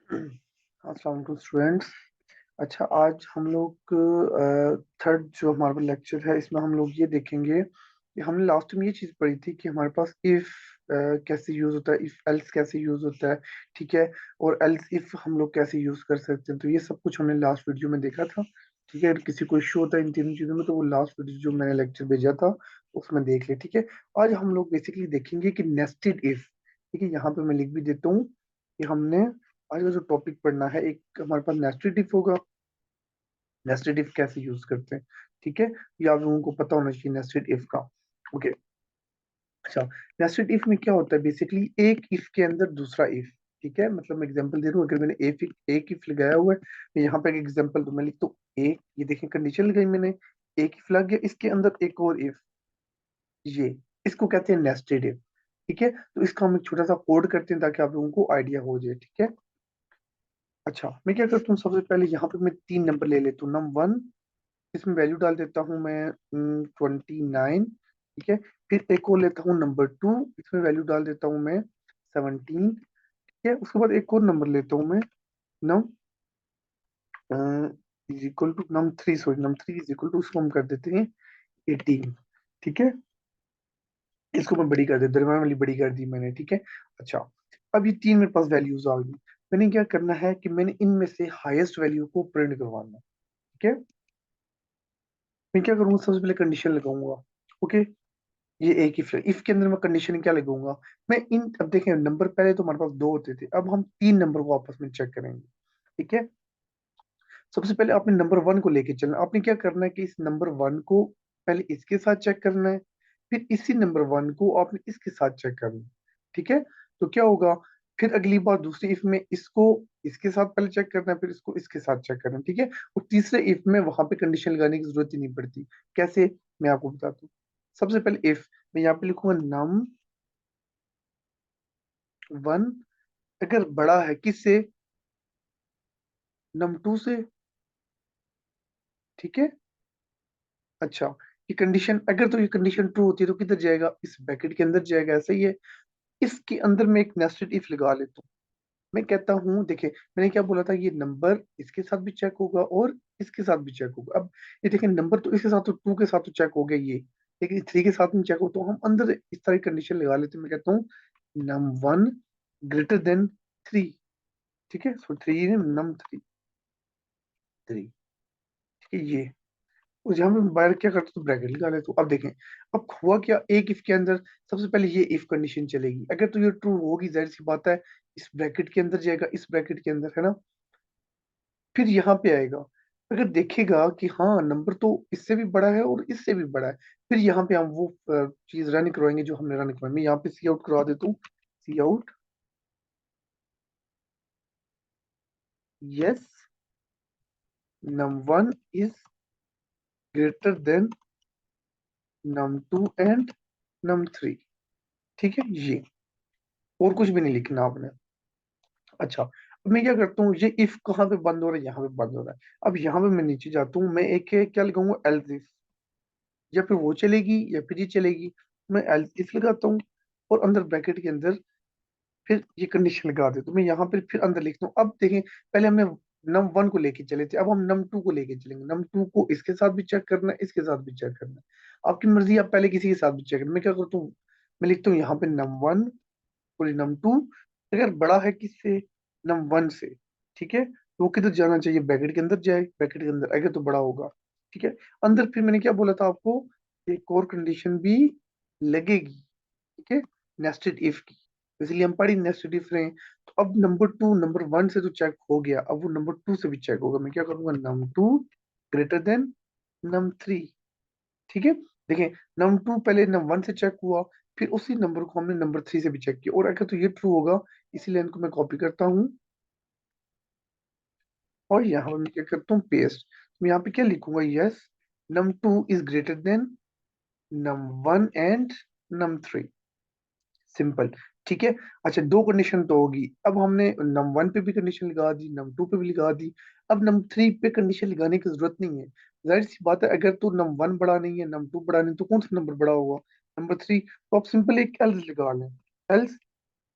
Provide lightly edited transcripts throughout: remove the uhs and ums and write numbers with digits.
अस्सलाम वालेकुम स्टूडेंट्स। अच्छा, आज हम लोग थर्ड जो हमारा लेक्चर है इसमें हम लोग ये देखेंगे कि हमने लास्ट में ये चीज़ पढ़ी थी कि हमारे पास इफ कैसे यूज होता है, इफ एल्स कैसे यूज होता है। ठीक है। और एल्स इफ हम लोग कैसे यूज कर सकते हैं, तो ये सब कुछ हमने लास्ट वीडियो में देखा था। ठीक है। अगर किसी को इश्यू होता है इन तीनों चीज़ों में तो वो लास्ट वीडियो जो मैंने लेक्चर भेजा था उसमें देख ले। ठीक है। आज हम लोग बेसिकली देखेंगे कि नेस्टेड इफ। ठीक है, यहाँ पे मैं लिख भी देता हूँ कि हमने आज का जो टॉपिक पढ़ना है, एक हमारे पास नेस्टेड इफ होगा। नेस्टेड इफ कैसे यूज करते हैं, ठीक है, ये आप लोगों को पता होना चाहिए नेस्टेड इफ का। ओके। अच्छा, नेस्टेड इफ में क्या होता है, बेसिकली एक इफ के अंदर दूसरा इफ। ठीक है, मतलब मैं एग्जांपल दे रहा हूँ। अगर मैंने एक इफ लगाया हुआ है तो यहाँ पे एक एग्जांपल तो मैं लिखता हूँ एक, ये देखें कंडीशन लगाई मैंने, एक इफ लग गया, इसके अंदर एक और इफ, ये इसको कहते हैं नेस्टेड इफ। ठीक है, तो इसका हम एक छोटा सा कोड करते हैं ताकि आप लोगों को आइडिया हो जाए। ठीक है। अच्छा, मैं क्या करता हूँ, सबसे पहले यहाँ पे मैं तीन नंबर ले लेता हूँ। नंबर वन, इसमें वैल्यू डाल देता हूँ मैं 29। ठीक है। फिर एक और लेता हूँ नंबर टू, इसमें वैल्यू डाल देता हूँ मैं 17। ठीक है। उसके बाद एक और नंबर लेता हूँ मैं, num is equal to num three, sorry num three is equal to, उसको हम कर देते हैं 18। ठीक है, इसको मैं बड़ी कर देता, दरम्यान वाली बड़ी कर दी मैंने। ठीक है। अच्छा, अब ये तीन मेरे पास वैल्यूज आ गई। मैंने क्या करना है कि मैंने इनमें से हाईएस्ट वैल्यू को प्रिंट करवाना है। ठीक है। मैं क्या करूंगा, सबसे पहले कंडीशन लगाऊंगा। ओके। ये एक इफ के अंदर मैं कंडीशन क्या लगाऊंगा, मैं इन, अब देखें नंबर पहले तो हमारे पास दो होते थे, अब हम तीन नंबर को आपस में चेक करेंगे। ठीक है। सबसे पहले आपने नंबर वन को लेके चलना। आपने क्या करना है कि इस नंबर वन को पहले इसके साथ चेक करना है, फिर इसी नंबर वन को आपने इसके साथ चेक करना है। ठीक है। तो क्या होगा, फिर अगली बार दूसरी इफ में इसको इसके साथ पहले चेक करना है, फिर इसको इसके साथ चेक करना है। ठीक है। और तीसरे इफ में वहां पे कंडीशन लगाने की जरूरत ही नहीं पड़ती। कैसे, मैं आपको बताता हूँ। सबसे पहले इफ मैं यहाँ पे लिखूंगा नम वन अगर बड़ा है किससे, नम टू से। ठीक है। अच्छा, ये कंडीशन अगर, तो ये कंडीशन ट्रू होती है तो किधर जाएगा, इस ब्रैकेट के अंदर जाएगा, ऐसा ही है। इसके अंदर मैं एक नेस्टेड इफ लगा लेता हूँ। मैं कहता हूँ, देखिए मैंने क्या बोला था, ये नंबर इसके साथ भी चेक होगा और इसके साथ भी चेक होगा। अब ये देखें, नंबर तो इसके साथ तो टू के साथ तो चेक हो गया ये, लेकिन थ्री के साथ नहीं चेक हो, तो हम अंदर इस तरह की कंडीशन लगा लेते हैं। मैं कहता हूँ num one greater than three. ठीक है, so three, num three, three. ठीक है, ये। और जहां मैं बाहर क्या करता हूँ, ब्रैकेट लगा लेता हूँ। अब देखें, अब हुआ क्या, एक इफ के अंदर सबसे पहले ये इफ कंडीशन चलेगी। अगर तो ये ट्रू होगी, जाहिर सी बात है इस ब्रैकेट के अंदर जाएगा, इस ब्रैकेट के अंदर, है ना। फिर यहाँ पे आएगा, अगर देखेगा कि हाँ नंबर तो इससे भी बड़ा है और इससे भी बड़ा है, फिर यहाँ पे हम वो चीज रन करवाएंगे जो हमने रन करवाई। मैं यहाँ पे सी आउट करवा देता हूँ, cout, yes num one is greater than num two and num three. ठीक है, ये और कुछ भी नहीं लिखना आपने। अच्छा, अब मैं क्या करता हूँ, ये इफ कहाँ पे बंद हो रहा है, यहाँ पे बंद हो रहा है। अब यहाँ पे मैं नीचे जाता हूँ, मैं एक क्या लगाऊंगा, एल्स इफ। या फिर वो चलेगी या फिर ये चलेगी। मैं एल्स इफ लगाता हूँ और अंदर ब्रैकेट के अंदर फिर ये कंडीशन लगा देता हूँ। मैं यहाँ पे फिर अंदर लिखता हूँ। अब देखें, पहले हमने नम वन को लेके चले थे, अब हम नम टू को लेके चलेंगे। नम टू को इसके साथ भी चेक करना है, इसके साथ भी चेक करना है, आपकी मर्जी। आप पहले किसी के साथ भी चेक करना। मैं क्या करता हूँ, मैं लिखता हूँ यहाँ पे नम वन और नम टू अगर बड़ा है किससे, नम वन से। ठीक है, तो वो किधर जाना चाहिए, ब्रैकेट के अंदर जाए, ब्रैकेट के अंदर अगर तो बड़ा होगा। ठीक है। अंदर फिर मैंने क्या बोला था आपको, एक और कंडीशन भी लगेगी। ठीक है, नेस्टेड इफ की, इसलिए हम पढ़ी नेस्टेड इफ रहे हैं। तो अब नंबर टू नंबर वन से तो चेक हो गया, अब वो नंबर टू से भी चेक होगा। मैं क्या करूंगा, नम to greater than num three. ठीक है। देखें, नम टू पहले नम वन से चेक हुआ, फिर उसी नंबर को हमने नंबर थ्री से भी चेक किया, और अगर तो ये ट्रू होगा, इसीलिए इनको मैं कॉपी करता हूँ और यहाँ पर मैं क्या करता हूँ, पेस्ट। मैं यहाँ पे क्या लिखूंगा, yes num two is greater than num one and num three, simple. ठीक है। अच्छा, दो कंडीशन तो होगी, अब हमने नम वन पे भी कंडीशन लगा दी, नम टू पे भी लगा दी। अब नम थ्री पे कंडीशन लगाने की जरूरत नहीं है। जाहिर सी बात है, अगर तो नम वन बड़ा नहीं है, नम टू बड़ा नहीं, तो कौन सा नंबर बड़ा होगा, नंबर थ्री। तो आप सिंपल एक एल्स लगा लें, एल्स,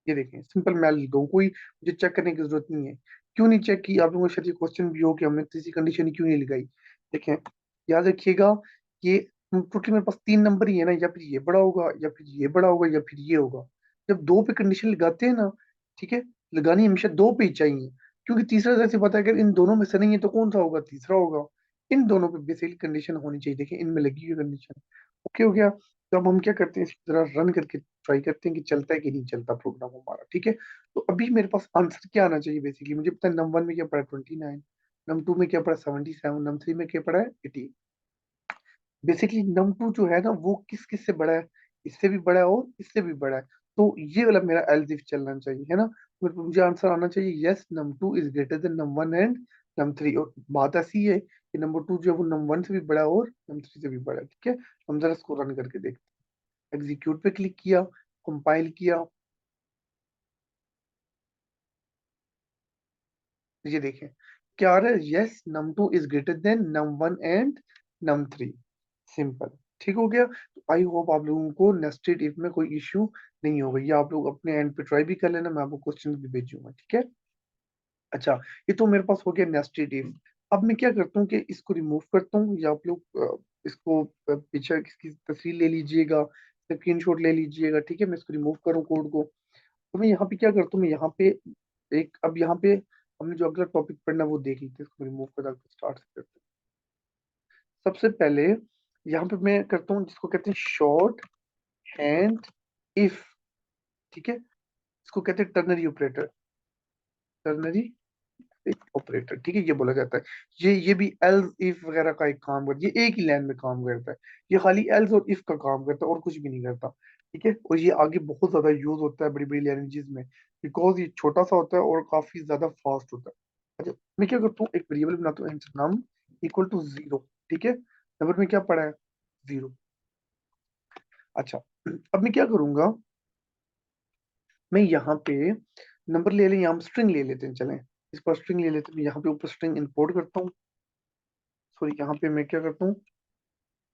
ये देखें सिंपल मैं एल्स लगाऊं, कोई मुझे चेक करने की जरूरत नहीं है। क्यों नहीं चेक की? आप लोगों को शायद ये क्वेश्चन भी हो कि हमने तीसरी कंडीशन क्यों नहीं लगाई। देखें, याद रखिएगा, ये टोटल मेरे पास तीन नंबर ही है ना, या फिर ये बड़ा होगा, या फिर ये बड़ा होगा, या फिर ये होगा। जब दो पे कंडीशन लगाते हैं ना, ठीक है, लगानी हमेशा दो पे ही चाहिए, क्योंकि तीसरा जैसे पता है, अगर इन दोनों में से नहीं है तो कौन सा होगा? तीसरा होगा। इन दोनों पे बेसिकली कंडीशन होनी चाहिए। देखिए, इनमें लगी हुई कंडीशन। ओके हो गया। तो अब हम क्या करते हैं, इसकी जरा रन करके ट्राई करते हैं कि चलता है कि नहीं चलता प्रोग्राम हमारा। ठीक है, तो अभी मेरे पास आंसर क्या आना चाहिए? बेसिकली मुझे पता है नंबर वन में क्या पड़ा है, 29। नंबर टू में क्या पड़ा है, 77। नंबर थ्री में क्या पड़ा है, 80। बेसिकली नंबर टू जो है ना, वो किस किस से बड़ा है? इससे भी बड़ा है और इससे भी बड़ा है। तो ये वाला मेरा एलजिफ चलना चाहिए, है ना। मुझे आंसर आना चाहिए, yes number two is greater then number one and number three. और बात ऐसी है कि नंबर टू जो है वो नंबर वन से भी बड़ा है और नंबर थ्री से भी बड़ा है। ठीक है, हम जरा इसको रन करके देखते हैं। एग्जीक्यूट पे क्लिक किया, कंपाइल किया, ये देखें क्या आ रहा है, yes num two is greater than num one and num three. Simple, ठीक हो गया। तो आई होप आप लोगों को नेस्टेड इफ में कोई इश्यू नहीं होगा। ये आप लोग अपने एंड पे ट्राई भी कर लेना, मैं आपको क्वेश्चन भी भेजूंगा। ठीक है, अच्छा, ये तो मेरे पास हो गया नेस्टेड इफ। अब मैं क्या करता हूँ कि इसको रिमूव करता हूँ, या आप लोग इसको पीछे इसकी तस्वीर ले लीजिएगा, स्क्रीनशॉट ले लीजिएगा। ठीक है, मैं इसको रिमूव करूँ कोड को। तो मैं यहाँ पे क्या करता हूँ, मैं यहाँ पे एक, अब यहाँ पे हमने जो अगला टॉपिक पढ़ना है वो देख लेते हैं। इसको रिमूव कर स्टार्ट करते हैं। सबसे पहले यहाँ पे मैं करता हूँ जिसको कहते हैं शॉर्ट हैंड इफ। ठीक है, इसको कहते हैं टर्नरी ऑपरेटर। टर्नरी ऑपरेटर, ठीक है, ये बोला जाता है। ये भी एल्स इफ वगैरह का एक काम करता है, ये एक ही लाइन में काम करता है। ये खाली एल्स और इफ का काम करता है और कुछ भी नहीं करता। ठीक है, और ये आगे बहुत ज्यादा यूज होता है बड़ी बड़ी लैंग्वेजेस में, बिकॉज ये छोटा सा होता है और काफी ज्यादा फास्ट होता है। अच्छा, मैं क्या करता हूँ, एक वेरिएबल बनाता हूँ, num इक्वल टू जीरो। ठीक है, नंबर में क्या पड़ा है, जीरो। अच्छा, अब मैं क्या करूंगा, मैं यहाँ पे नंबर ले लें, यहाँ हम स्ट्रिंग ले लेते हैं, चलें इस पर स्ट्रिंग ले लेते हैं। मैं यहाँ पे ऊपर स्ट्रिंग इंपोर्ट करता हूँ। सॉरी, यहाँ पे मैं क्या करता हूँ,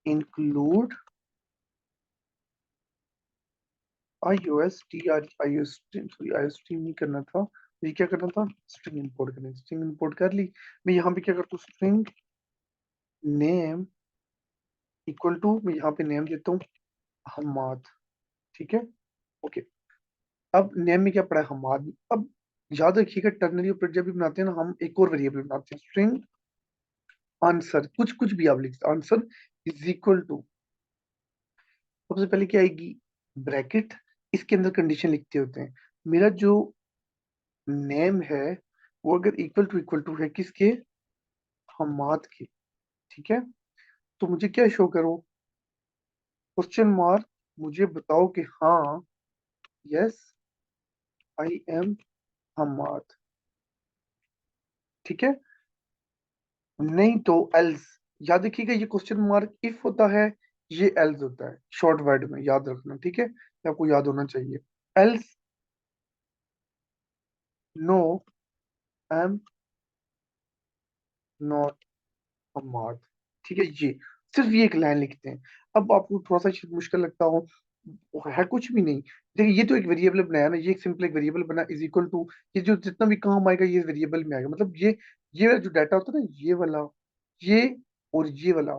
इंक्लूड आई ओ एस टी नहीं करना था, ये क्या करना था, स्ट्रिंग इंपोर्ट करना। स्ट्रिंग इंपोर्ट कर ली। मैं यहाँ पे क्या करता हूँ, स्ट्रिंग नेम इक्वल टू, मैं यहाँ पे नेम देता हूँ हमाद। ठीक है, ओके। अब नेम में क्या पड़ा है, हमाद। अब याद रखिएगा, टर्नरी ऑपरेटर जब भी बनाते हैं ना, हम एक और वेरिएबल बनाते हैं, स्ट्रिंग आंसर। कुछ कुछ भी आप लिखते, आंसर इज इक्वल टू, सबसे पहले क्या आएगी, ब्रैकेट, इसके अंदर कंडीशन लिखते होते हैं। मेरा जो नेम है वो अगर इक्वल टू है किसके, हमाद के। ठीक है, तो मुझे क्या शो करो, क्वेश्चन मार्क। मुझे बताओ कि हाँ, यस आई एम हमाद। ठीक है, नहीं तो एल्स। याद रखिएगा, ये क्वेश्चन मार्क इफ होता है, ये एल्स होता है शॉर्ट वर्ड में, याद रखना। ठीक है, ये आपको याद होना चाहिए। Else no I am not Hamad. ठीक है, ये सिर्फ ये एक लाइन लिखते हैं। अब आपको थोड़ा सा शायद मुश्किल लगता हो, है कुछ भी नहीं। देखिए, ये तो एक वेरिएबल बनाया ना, ये एक सिंपल एक वेरिएबल बना, इज इक्वल टू, ये जो जितना भी काम आएगा ये वेरिएबल में आएगा। मतलब ये वाला जो डाटा होता है ना, ये वाला, ये और ये वाला,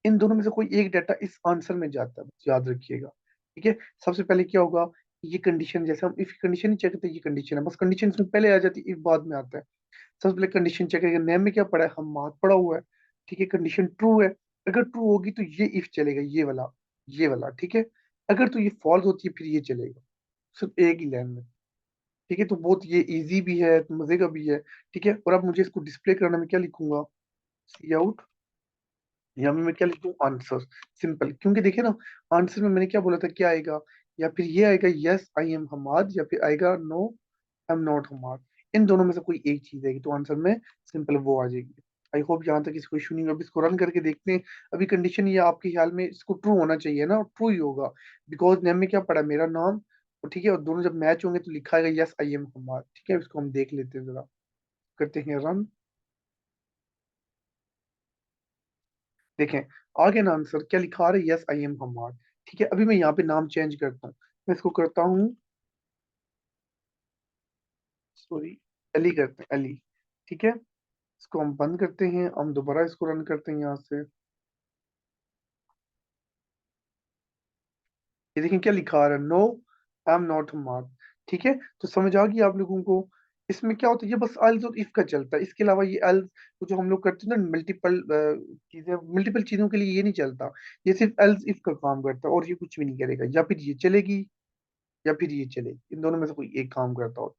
इन दोनों में से कोई एक डाटा इस आंसर में जाता है, बस याद रखिएगा। ठीक है, सबसे पहले क्या होगा, ये कंडीशन, जैसे हम इफ कंडीशन ही चेक करते हैं, ये कंडीशन है, बस कंडीशन इसमें पहले आ जाती है, इफ बाद में आता है। सबसे पहले कंडीशन चेक करेगा, नेम में क्या पड़ा है, हम मार्क पड़ा हुआ है। ठीक है, कंडीशन ट्रू है, अगर ट्रू होगी तो ये इफ चलेगा, ये वाला। ठीक है, अगर तो ये फॉल्स होती है फिर ये चलेगा, सिर्फ एक ही लाइन में। ठीक है, तो बहुत ये इजी भी है, तो मजे का भी है। ठीक है, और अब मुझे इसको डिस्प्ले कराना, मैं क्या लिखूंगा, सी आउट, या मैं क्या लिखूं, आंसर। सिंपल, क्योंकि देखिए ना, आंसर में मैंने क्या बोला था, क्या आएगा, या फिर ये आएगा यस आई एम हमाद, या फिर आएगा no I am not Hamad. इन दोनों में से कोई एक चीज आएगी, तो आंसर में सिंपल वो आ जाएगी। आई होप यहाँ तक इसको इशू नहीं होगा। अभी इसको रन करके देखते हैं। अभी कंडीशन ये आपके ख्याल में इसको ट्रू होना चाहिए ना, ट्रू ही होगा, बिकॉज नेम में क्या पड़ा, मेरा नाम। और ठीक है, और दोनों जब मैच होंगे तो लिखा है यस आई एम हमाद। ठीक है, इसको हम देख लेते हैं जरा, करते हैं रन। देखें, आगे ना आंसर क्या लिखा रहा है, यस आई एम हमाद। ठीक है, अभी मैं यहाँ पे नाम चेंज करता हूँ। मैं इसको करता हूँ, सॉरी, एली करते हैं, एली। ठीक है, इसको हम बंद करते हैं, हम दोबारा इसको रन करते हैं यहाँ से। ये देखें क्या लिखा आ रहा है, no I am not Mark. ठीक है, तो समझ आ गई आप लोगों को। इसमें क्या होता है, ये बस एल्स और इफ का चलता है, इसके अलावा ये एल्स जो हम लोग करते हैं ना मल्टीपल चीजें, मल्टीपल चीजों के लिए ये नहीं चलता। ये सिर्फ एल्स इफ का काम करता है, और ये कुछ भी नहीं करेगा। या फिर ये चलेगी या फिर ये चलेगी, इन दोनों में से कोई एक काम करता हो।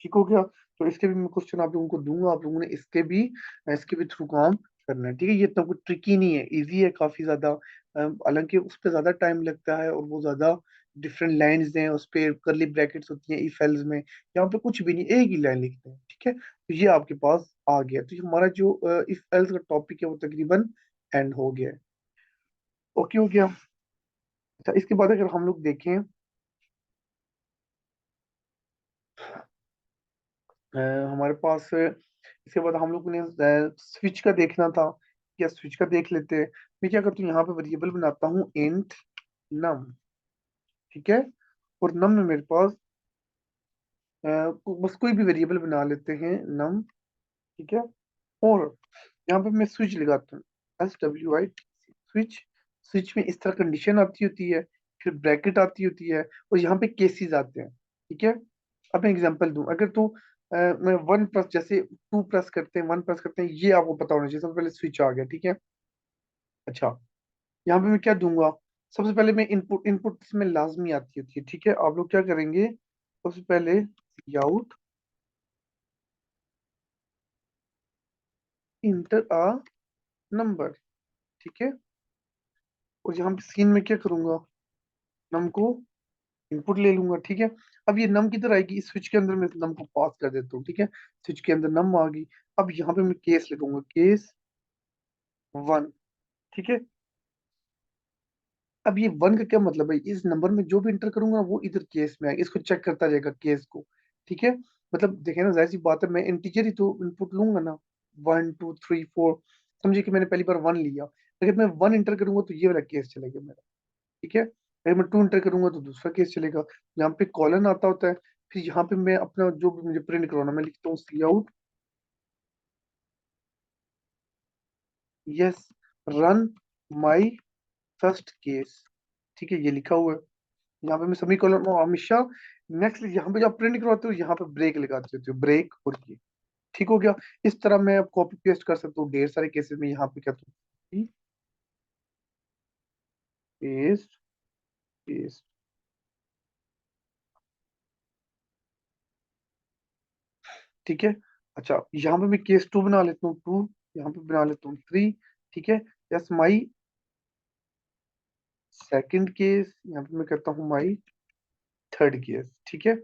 ठीक हो गया। तो इसके भी मैं क्वेश्चन आप लोगों को दूंगा, आप लोगों ने इसके भी थ्रू काम करना है। ठीक है, ये इतना कुछ ट्रिकी नहीं है, इजी है काफी ज्यादा। हालांकि उस पर ज्यादा टाइम लगता है, और वो ज्यादा डिफरेंट लाइंस हैं, उस पे करली ब्रैकेट्स होती हैं इफ एल्स में। यहाँ पे कुछ भी नहीं, एक ही लाइन लिखते हैं। ठीक है, तो ये आपके पास आ गया। तो ये हमारा जो इफ एल्स का टॉपिक है वो तकरीबन एंड हो गया है। ओके हो गया। अच्छा, इसके बाद अगर हम लोग देखें, हमारे पास इसके बाद हम लोग ने स्विच का देखना था। या स्विच का देख लेते हैं। मैं क्या करता हूँ, यहाँ पे वेरिएबल बनाता हूँ इंट नम। ठीक है, और नम में मेरे पास बस कोई भी वेरिएबल बना लेते हैं, नम। ठीक है, और यहाँ पे मैं स्विच लगाता हूँ, SWI स्विच। स्विच में इस तरह कंडीशन आती होती है, फिर ब्रैकेट आती होती है, और यहाँ पे केसेस आते हैं। ठीक है, अब मैं एग्जांपल दूं, अगर तो मैं वन प्लस, जैसे टू प्लस करते हैं, वन प्लस करते हैं, ये आपको पता होना चाहिए। सबसे पहले स्विच आ गया। ठीक है, अच्छा, यहाँ पे मैं क्या दूंगा, सबसे पहले मैं इनपुट, इनपुट इसमें लाजमी आती होती है। ठीक है, आप लोग क्या करेंगे, सबसे पहले आउट इंटर अ नंबर। ठीक है, और यहाँ पे सीन में क्या करूंगा, नम को इनपुट ले लूंगा। ठीक है, अब ये नम किधर आएगी, इस स्विच के अंदर मैं नम को पास कर देता हूँ। ठीक है, स्विच के अंदर नम आ गई। अब यहाँ पे मैं केस लिखूंगा, केस वन। ठीक है, अब ये वन का क्या मतलब है, इस नंबर में जो भी इंटर करूंगा वो इधर केस में आएगा, इसको चेक करता रहेगा केस को। ठीक है, मतलब देखे ना, जाहिर सी बात है, मैं इंटीजर ही तो इनपुट लूंगा ना, 1 2 3 4। समझिए कि मैंने पहली बार वन लिया, अगर मैं वन इंटर करूंगा तो ये वाला केस चलेगा मेरा। ठीक है, अगर मैं टू इंटर करूंगा तो दूसरा केस चलेगा। यहाँ पे कॉलन आता होता है, फिर यहाँ पे मैं अपना जो भी मुझे प्रिंट करवाना, मैं लिखता हूँ cout, yes, run my first case. ठीक है, ये लिखा हुआ है। यहाँ पे मैं सभी कॉलम हमेशा, नेक्स्ट यहाँ पे जब प्रिंट करवाते हो यहाँ पे ब्रेक लगा देते हो, ब्रेक, और ये ठीक हो गया। इस तरह मैं कॉपी पेस्ट कर सकता हूँ ढेर सारे केसेस में। यहाँ पे क्या, पेस्ट, पेस्ट। ठीक है, अच्छा, यहाँ पे मैं केस टू बना लेता हूँ, टू। यहाँ पे बना लेता हूँ थ्री। ठीक है, यस माई सेकंड केस। यहाँ पे मैं करता हूँ माई थर्ड केस। ठीक है,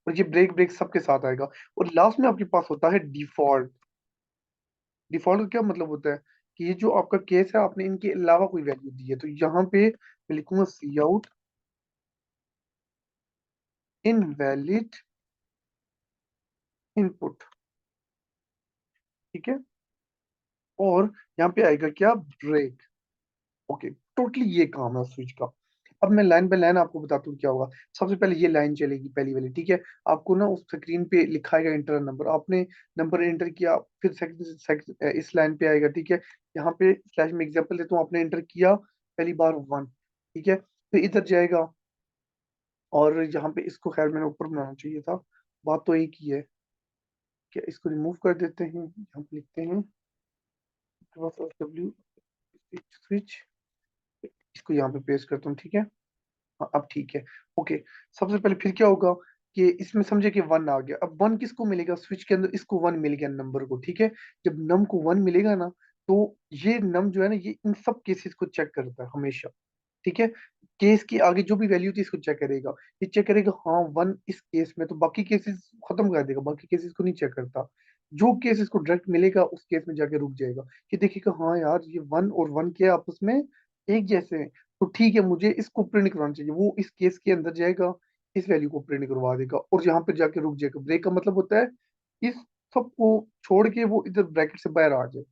और ये ब्रेक, ब्रेक सबके साथ आएगा। और लास्ट में आपके पास होता है डिफॉल्ट। डिफॉल्ट का क्या मतलब होता है, कि ये जो आपका केस है, आपने इनके अलावा कोई वैल्यू दी है, तो यहाँ पे मैं लिखूंगा सी आउट इनवैलिड इनपुट। ठीक है, और यहाँ पे आएगा क्या, ब्रेक। ओके, टोटली ये काम है स्विच का। अब मैं लाइन बाय लाइन आपको बताता हूँ क्या होगा। सबसे पहले ये लाइन चलेगी पहली वाली। ठीक है, आपको ना उस स्क्रीन पे लिखाएगा इंटर नंबर, आपने नंबर एंटर किया, फिर सेकंड इस लाइन पे आएगा। ठीक है, यहाँ पे स्लैश में एग्जांपल देता हूँ, आपने एंटर किया पहली बार वन। ठीक है, फिर इधर जाएगा, और यहाँ पे इसको खैर मैंने ऊपर बनाना चाहिए था, बात तो एक ही है। क्या, इसको रिमूव कर देते हैं, यहाँ पे लिखते हैं डब्ल्यू स्विच, इसको यहाँ पे पेस्ट करता हूँ। ठीक है, हाँ अब ठीक है। ओके, सबसे पहले फिर क्या होगा, कि इसमें समझे कि वन आ गया। अब वन किसको मिलेगा, स्विच के अंदर इसको वन मिल गया, नंबर को। ठीक है, जब नम को वन मिलेगा ना, तो ये नम जो है ना, ये इन सब केसेस को चेक करता है हमेशा। ठीक है, केस की आगे जो भी वैल्यू थी इसको चेक करेगा। ये चेक करेगा, हाँ वन इस केस में, तो बाकी केसेस खत्म कर देगा, बाकी केसेस को नहीं चेक करता। जो केस इसको डायरेक्ट मिलेगा उस केस में जाके रुक जाएगा। ये देखिएगा, हाँ यार ये वन और वन के आपस में एक जैसे हैं, तो ठीक है, मुझे इसको प्रिंट करवाना चाहिए। वो इस केस के अंदर जाएगा, इस वैल्यू को प्रिंट करवा देगा, और यहाँ पे जाके रुक जाएगा। ब्रेक का मतलब होता है इस सबको छोड़ के वो इधर ब्रैकेट से बाहर आ जाए।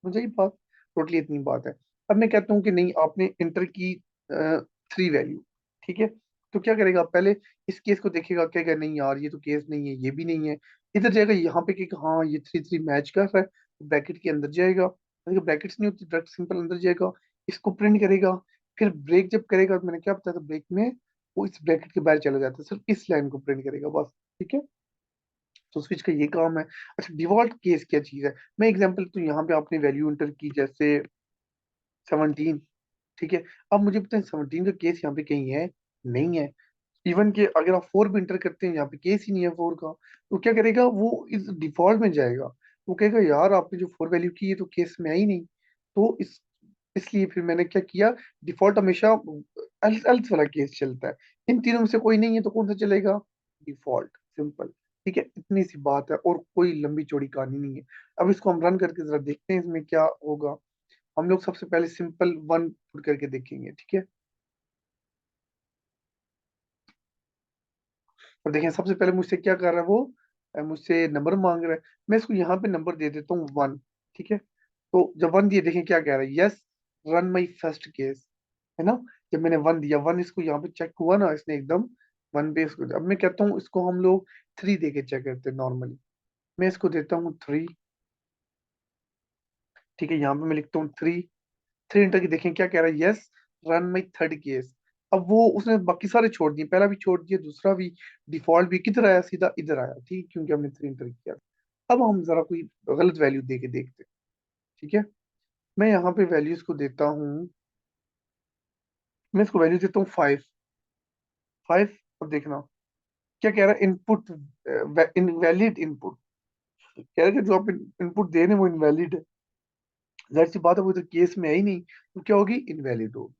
मुझे ये बात, टोटली इतनी बात है। अब मैं कहता हूँ कि नहीं, आपने इंटर की थ्री वैल्यू। ठीक है, तो क्या करेगा, पहले इस केस को देखेगा, कहेगा नहीं यार ये तो केस नहीं है, ये भी नहीं है। इधर जाएगा यहाँ पे कि हाँ ये 3 3 मैच कर रहा है, ब्रैकेट के अंदर जाएगा, ब्रैकेट्स नहीं होती, डायरेक्ट सिंपल अंदर जाएगा, इसको प्रिंट करेगा। फिर ब्रेक जब करेगा, मैंने क्या बताया था ब्रेक में, वो इस ब्रैकेट के बाहर चला जाता है, सिर्फ इस लाइन को प्रिंट करेगा बस। ठीक है, तो स्विच का ये काम है। अच्छा, डिफॉल्ट केस क्या चीज है, मैं एग्जांपल, तो यहाँ पे आपने वैल्यू इंटर की जैसे 17। ठीक है, अब मुझे पता है 17 का केस यहाँ पे कहीं है, नहीं है। इवन के अगर आप 4 भी इंटर करते हैं, यहाँ पे केस ही नहीं है 4 का, तो क्या करेगा वो इस डिफॉल्ट में जाएगा, वो कहेगा यार आपने जो 4 वैल्यू की है तो केस में आई नहीं। तो इसलिए फिर मैंने क्या किया, डिफॉल्ट हमेशा एल्स एल्स वाला केस चलता है। इन तीनों में से कोई नहीं है तो कौन सा चलेगा, डिफॉल्ट, सिंपल। ठीक है, इतनी सी बात है, और कोई लंबी चौड़ी कहानी नहीं है। अब इसको हम रन करके जरा देखते हैं इसमें क्या होगा। हम लोग सबसे पहले सिंपल 1 पुट करके देखेंगे। ठीक है, और देखें सबसे पहले मुझसे क्या कर रहा है वो, मुझसे नंबर मांग रहा है। मैं इसको यहाँ पे नंबर दे देता हूँ 1। ठीक है, तो जब 1 दिए, देखें क्या कह रहा है, yes run my first case, है ना। जब मैंने 1 दिया, 1 इसको यहाँ पे चेक हुआ ना, इसने एकदम 1 पे इसको, अब मैं कहता हूँ इसको हम लोग 3 दे के चेक करते हैं नॉर्मली। मैं इसको देता हूँ 3। ठीक है, यहाँ पे मैं लिखता हूँ 3। 3 इंटर की, देखें क्या कह रहा है, yes run my third case. अब वो उसने बाकी सारे छोड़ दिए, पहला भी छोड़ दिया, दूसरा भी, डिफॉल्ट भी, किधर आया, सीधा इधर आया। ठीक, क्योंकि हमने 3 इंटर किया। अब हम जरा कोई गलत वैल्यू दे के देखते हैं। ठीक है, मैं यहाँ पे वैल्यूज को देता हूँ, मैं इसको वैल्यू देता हूँ 5। 5। अब देखना क्या कह रहा है, इनपुट इनवैलिड इनपुट, कह रहा है कि जो आप इनपुट दे रहे हैं वो इनवैलिड है। जाहिर सी बात है, वो तो केस में है ही नहीं, तो क्या होगी, इनवैलिड होगी।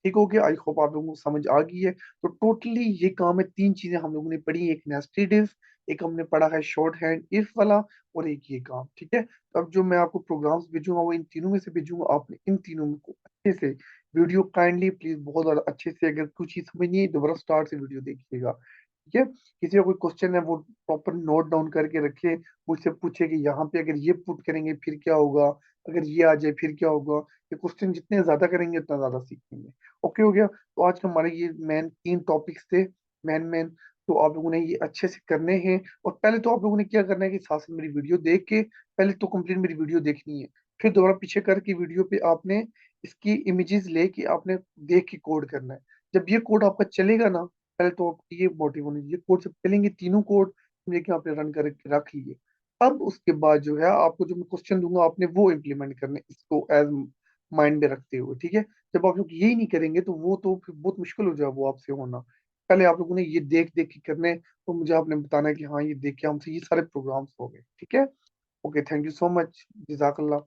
ठीक हो गया, आई होप आप लोगों को समझ आ गई है। तो टोटली ये काम है, 3 चीजें हम लोगों ने पढ़ी, एक नेस्टेड इफ, एक हमने पढ़ा है शॉर्ट हैंड इफ वाला, और एक ये काम। ठीक है, तो अब जो मैं आपको प्रोग्राम्स भेजूंगा वो इन तीनों में से भेजूंगा, आपने इन तीनों में को अच्छे से वीडियो काइंडली प्लीज बहुत ज्यादा अच्छे से, अगर कुछ चीज समझ नहीं है दोबारा स्टार्ट से वीडियो देखिएगा। ठीक है, किसी का कोई क्वेश्चन है वो प्रॉपर नोट डाउन करके रखे, मुझसे पूछे कि यहाँ पे अगर ये पुट करेंगे फिर क्या होगा, अगर ये आ जाए फिर क्या होगा। ये क्वेश्चन जितने ज्यादा करेंगे उतना ज्यादा सीखेंगे। ओके हो गया, तो आज के हमारे ये मेन 3 टॉपिक्स थे, मेन मेन। तो आप लोगों ने ये अच्छे से करने हैं, और पहले तो आप लोगों ने क्या करना है कि साथ में मेरी वीडियो देख के, पहले तो कंप्लीट मेरी वीडियो देखनी है, फिर दोबारा पीछे करके वीडियो पे आपने इसकी इमेजेस लेके आपने देख के कोड करना है। जब ये कोड आपका चलेगा ना, पहले तो आपकी ये मोटिव होनी चाहिए, कोड जब चलेंगे तीनों कोड लेके आपने रन करके रख लिए। अब उसके बाद जो है आपको जो मैं क्वेश्चन दूंगा आपने वो इम्प्लीमेंट करने, इसको एज माइंड में रखते हुए। ठीक है, जब आप लोग यही नहीं करेंगे तो वो तो फिर बहुत मुश्किल हो जाए वो आपसे होना। पहले आप लोगों ने ये देख देख के करने, तो मुझे आपने बताना है कि हाँ ये देख के हमसे ये सारे प्रोग्राम्स हो गए। ठीक है, okay, thank you so much, जजाकल्ला।